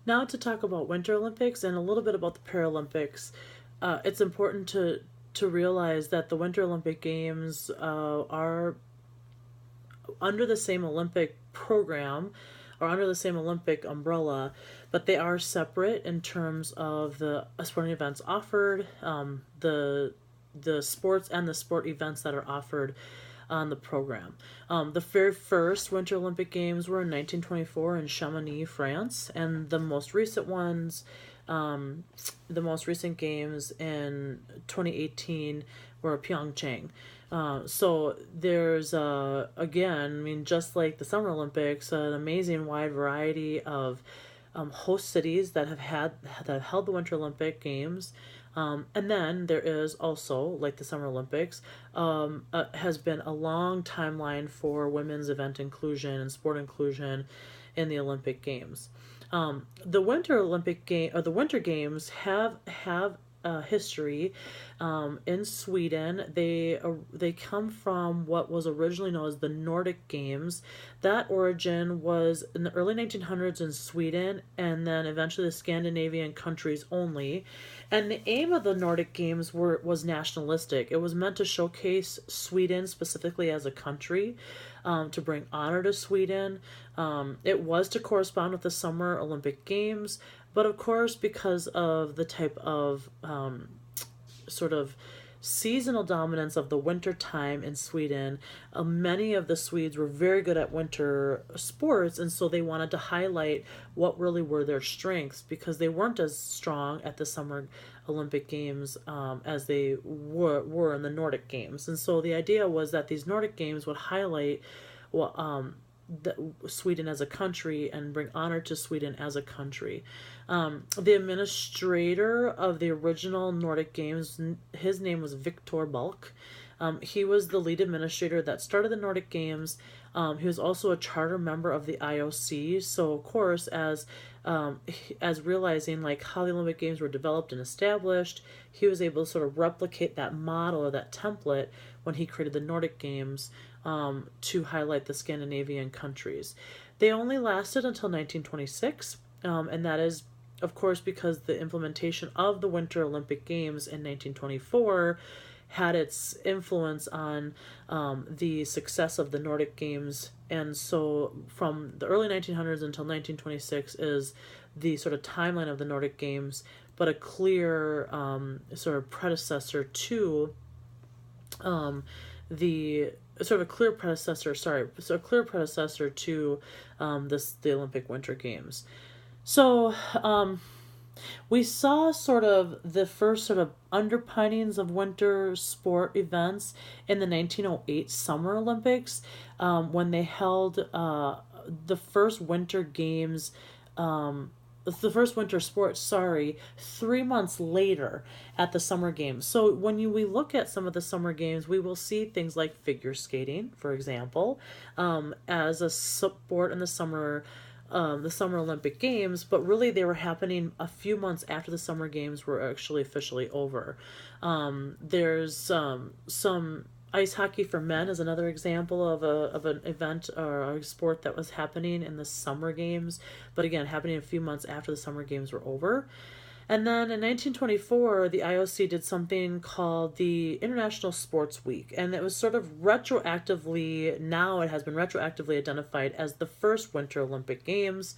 Now to talk about Winter Olympics and a little bit about the Paralympics. It's important to realize that the Winter Olympic Games are under the same Olympic program or under the same Olympic umbrella, but they are separate in terms of the sporting events offered, the sports and the sport events that are offered on the program. The very first Winter Olympic Games were in 1924 in Chamonix, France, and the most recent games in 2018 were Pyeongchang. So there's again, I mean, just like the Summer Olympics, an amazing wide variety of host cities that have held the Winter Olympic Games. And then there is also, like the Summer Olympics, has been a long timeline for women's event inclusion and sport inclusion in the Olympic Games. The Winter Olympic Game or the Winter Games have history in Sweden. They come from what was originally known as the Nordic Games. That origin was in the early 1900s in Sweden, and then eventually the Scandinavian countries only. And the aim of the Nordic Games was nationalistic. It was meant to showcase Sweden specifically as a country, to bring honor to Sweden. It was to correspond with the Summer Olympic Games, but of course, because of the type of sort of seasonal dominance of the winter time in Sweden, many of the Swedes were very good at winter sports, and so they wanted to highlight what really were their strengths because they weren't as strong at the Summer Olympic Games as they were in the Nordic Games. And so the idea was that these Nordic Games would highlight well, Sweden as a country and bring honor to Sweden as a country. The administrator of the original Nordic Games, his name was Victor Bulk. He was the lead administrator that started the Nordic Games. He was also a charter member of the IOC. So, of course, as realizing like how the Olympic Games were developed and established, he was able to sort of replicate that model or that template when he created the Nordic Games to highlight the Scandinavian countries. They only lasted until 1926, and that is, of course, because the implementation of the Winter Olympic Games in 1924 had its influence on the success of the Nordic Games. And so from the early 1900s until 1926 is the sort of timeline of the Nordic Games, but a clear sort of predecessor to the sort of a clear predecessor, so a clear predecessor to the Olympic Winter Games. So we saw sort of the first sort of underpinnings of winter sport events in the 1908 Summer Olympics when they held the first Winter Games. The first winter sports, 3 months later at the Summer Games. So when we look at some of the Summer Games, we will see things like figure skating, for example, as a sport in the Summer Olympic Games, but really they were happening a few months after the Summer Games were actually officially over. There's some ice hockey for men is another example of an event or a sport that was happening in the Summer Games, but again happening a few months after the Summer Games were over. And then in 1924, the IOC did something called the International Sports Week, and it was sort of now it has been retroactively identified as the first Winter Olympic Games.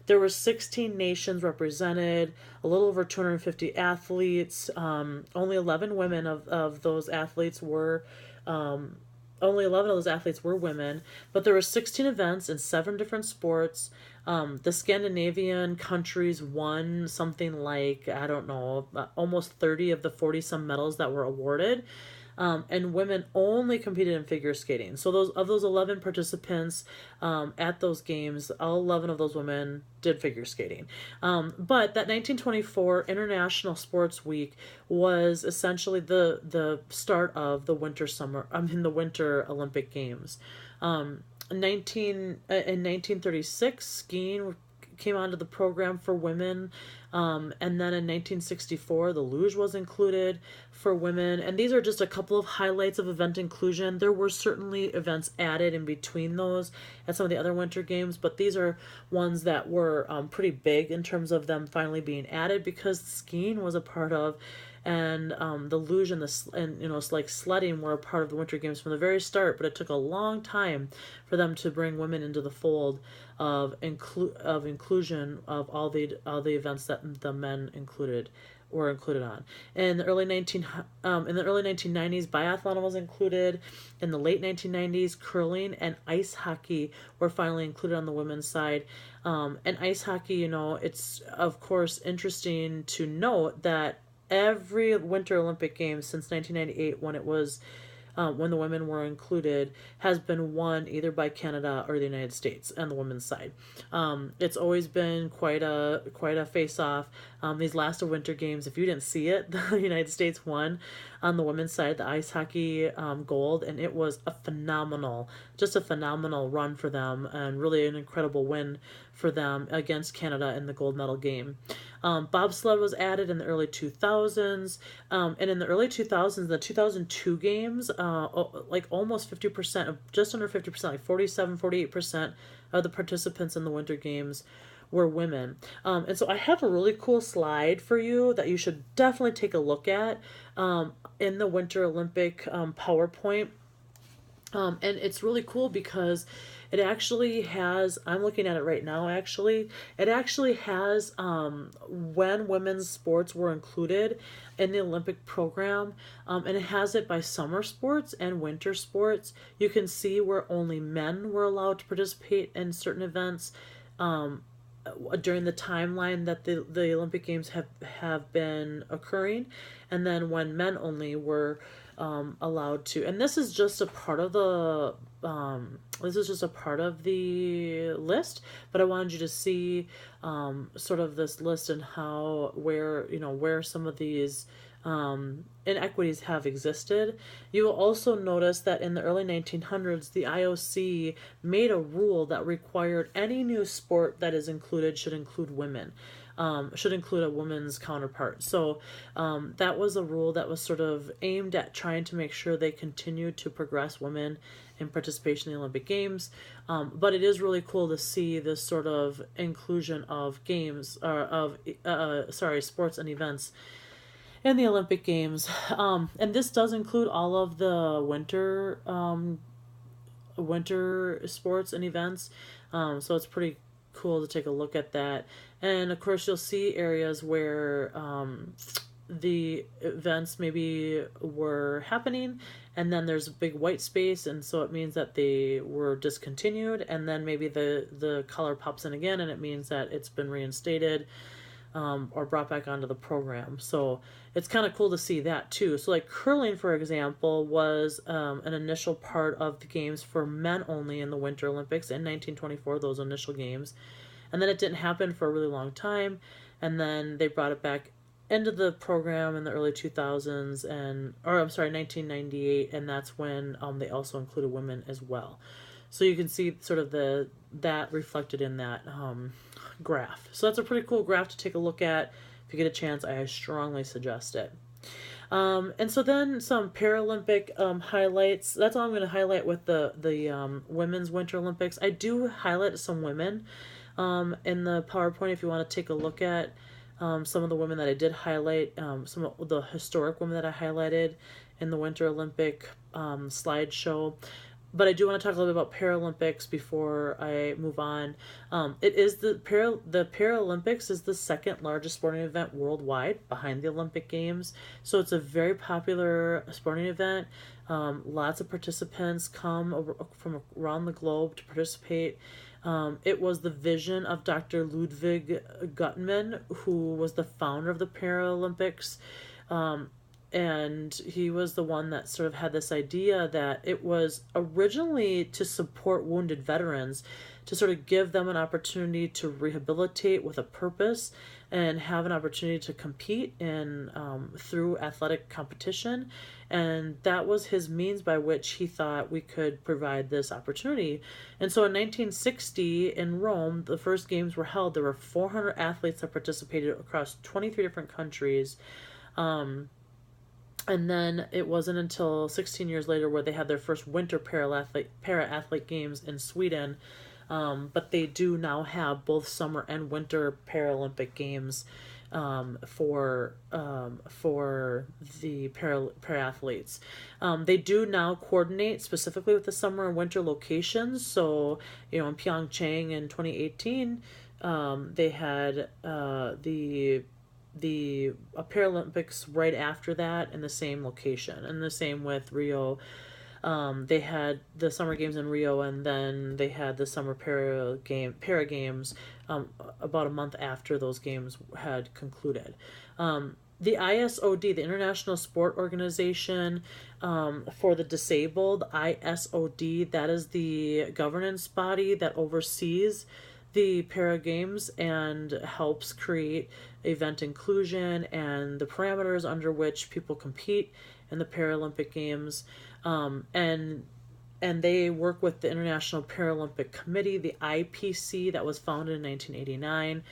There were 16 nations represented, a little over 250 athletes. Only 11 women of those athletes were only 11 of those athletes were women, but there were 16 events in 7 different sports. The Scandinavian countries won something like, I don't know, almost 30 of the 40 some medals that were awarded. And women only competed in figure skating. So those 11 participants at those games, all 11 of those women did figure skating. But that 1924 International Sports Week was essentially the start of the Winter Olympic Games. In 1936, skiing came onto the program for women. And then in 1964, the luge was included for women. And these are just a couple of highlights of event inclusion. There were certainly events added in between those at some of the other winter games, but these are ones that were pretty big in terms of them finally being added, because skiing was a part of, and the luge and like sledding were a part of the winter games from the very start. But it took a long time for them to bring women into the fold of inclusion of all the events that the men were included on. In the early 1990s, biathlon was included. In the late 1990s, curling and ice hockey were finally included on the women's side. And ice hockey, it's of course interesting to note that every Winter Olympic Games since 1998, when the women were included, has been won either by Canada or the United States on the women's side. It's always been quite a face-off. These last Winter Games, if you didn't see it, the United States won on the women's side the ice hockey gold, and it was a phenomenal run for them, and really an incredible win for them against Canada in the gold medal game. Bobsled was added in the early 2000s, and in the early 2000s, the 2002 games, like almost 50%, just under 50%, like 47, 48% of the participants in the Winter Games were women. And so I have a really cool slide for you that you should definitely take a look at in the Winter Olympic PowerPoint. And it's really cool because it actually has, I'm looking at it right now actually, it actually has when women's sports were included in the Olympic program, and it has it by summer sports and winter sports. You can see where only men were allowed to participate in certain events during the timeline that the Olympic Games have been occurring, and then when men only were allowed to. And this is just a part of the list, but I wanted you to see sort of this list and where some of these inequities have existed. You will also notice that in the early 1900s, the IOC made a rule that required any new sport that is included should include women. Should include a woman's counterpart. So that was a rule that was sort of aimed at trying to make sure they continued to progress women in participation in the Olympic Games. But it is really cool to see this sort of inclusion of sports and events in the Olympic Games. And this does include all of the winter sports and events. So it's pretty cool to take a look at that. And of course you'll see areas where the events maybe were happening, and then there's a big white space, and so it means that they were discontinued, and then maybe the color pops in again and it means that it's been reinstated or brought back onto the program. So it's kind of cool to see that too. So like curling, for example, was an initial part of the games for men only in the Winter Olympics in 1924, those initial games. And then it didn't happen for a really long time, and then they brought it back into the program in the early 2000s, 1998, and that's when they also included women as well. So you can see sort of that reflected in that graph. So that's a pretty cool graph to take a look at. If you get a chance, I strongly suggest it. And so then some Paralympic highlights. That's all I'm going to highlight with the Women's Winter Olympics. I do highlight some women in the PowerPoint if you want to take a look at some of the women that I did highlight, some of the historic women that I highlighted in the Winter Olympic slideshow. But I do want to talk a little bit about Paralympics before I move on. It is the Paralympics is the second largest sporting event worldwide behind the Olympic Games. So it's a very popular sporting event. Lots of participants come from around the globe to participate. It was the vision of Dr. Ludwig Guttmann, who was the founder of the Paralympics. And he was the one that sort of had this idea that it was originally to support wounded veterans to sort of give them an opportunity to rehabilitate with a purpose and have an opportunity to compete in through athletic competition. And that was his means by which he thought we could provide this opportunity. And so in 1960 in Rome, the first games were held. There were 400 athletes that participated across 23 different countries. And then it wasn't until 16 years later where they had their first winter para-athlete games in Sweden. But they do now have both summer and winter Paralympic games for the para-athletes. They do now coordinate specifically with the summer and winter locations. So, in Pyeongchang in 2018, they had the Paralympics right after that in the same location, and the same with Rio. They had the summer games in Rio, and then they had the summer para games about a month after those games had concluded. The ISOD, the International Sport Organization for the Disabled, ISOD, that is the governance body that oversees the para games and helps create event inclusion and the parameters under which people compete in the Paralympic Games. And they work with the International Paralympic Committee, the IPC, that was founded in 1989.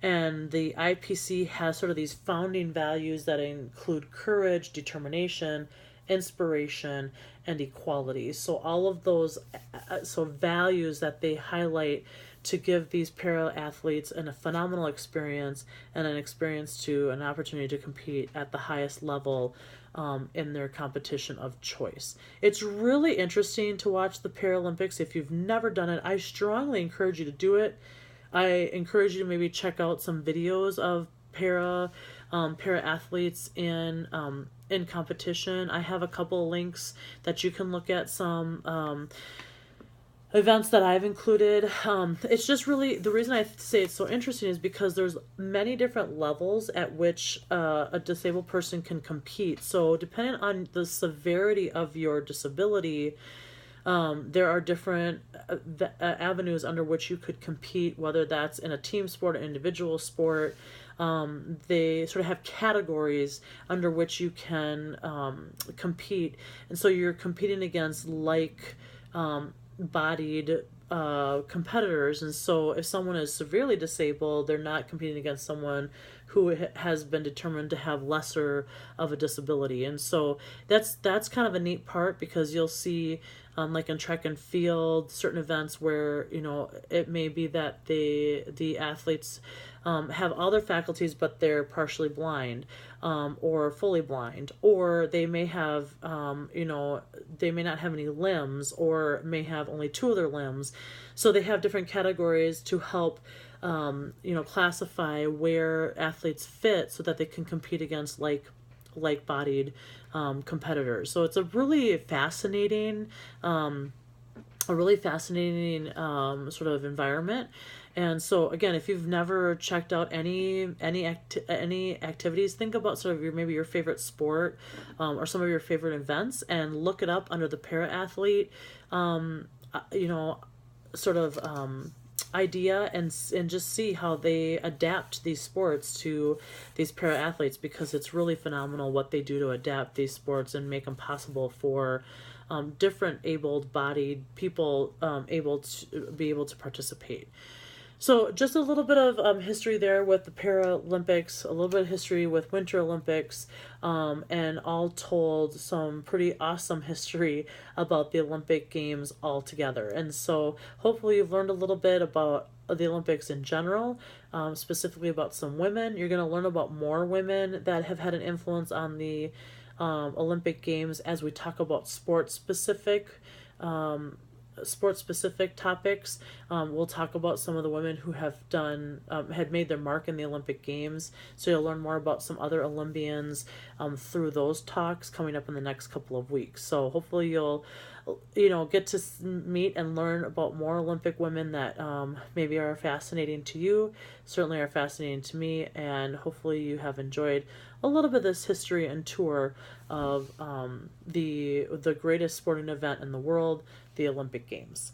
And the IPC has sort of these founding values that include courage, determination, inspiration, and equality. So all of those values that they highlight to give these para athletes a phenomenal experience and an opportunity to compete at the highest level in their competition of choice. It's really interesting to watch the Paralympics. If you've never done it, I strongly encourage you to do it. I encourage you to maybe check out some videos of para athletes in competition. I have a couple links that you can look at some events that I've included. It's just really, the reason I say it's so interesting is because there's many different levels at which a disabled person can compete. So depending on the severity of your disability, there are different avenues under which you could compete, whether that's in a team sport or individual sport. They sort of have categories under which you can compete. And so you're competing against bodied competitors. And so if someone is severely disabled, they're not competing against someone who has been determined to have lesser of a disability. And so that's kind of a neat part, because you'll see like in track and field, certain events where it may be that the athletes have all their faculties, but they're partially blind, or fully blind, or they may have, they may not have any limbs, or may have only two of their limbs. So they have different categories to help, classify where athletes fit so that they can compete against like-bodied competitors. So it's a really fascinating, sort of environment. And so again, if you've never checked out any activities, think about sort of maybe your favorite sport, or some of your favorite events, and look it up under the para athlete, idea, and just see how they adapt these sports to these para athletes, because it's really phenomenal what they do to adapt these sports and make them possible for different able-bodied people able to participate. So just a little bit of history there with the Paralympics, a little bit of history with Winter Olympics, and all told some pretty awesome history about the Olympic Games altogether. And so hopefully you've learned a little bit about the Olympics in general, specifically about some women. You're going to learn about more women that have had an influence on the Olympic Games as we talk about sports-specific topics. We'll talk about some of the women who have had made their mark in the Olympic Games. So you'll learn more about some other Olympians through those talks coming up in the next couple of weeks. So hopefully you'll get to meet and learn about more Olympic women that maybe are fascinating to you, certainly are fascinating to me, and hopefully you have enjoyed a little bit of this history and tour of the greatest sporting event in the world, the Olympic Games.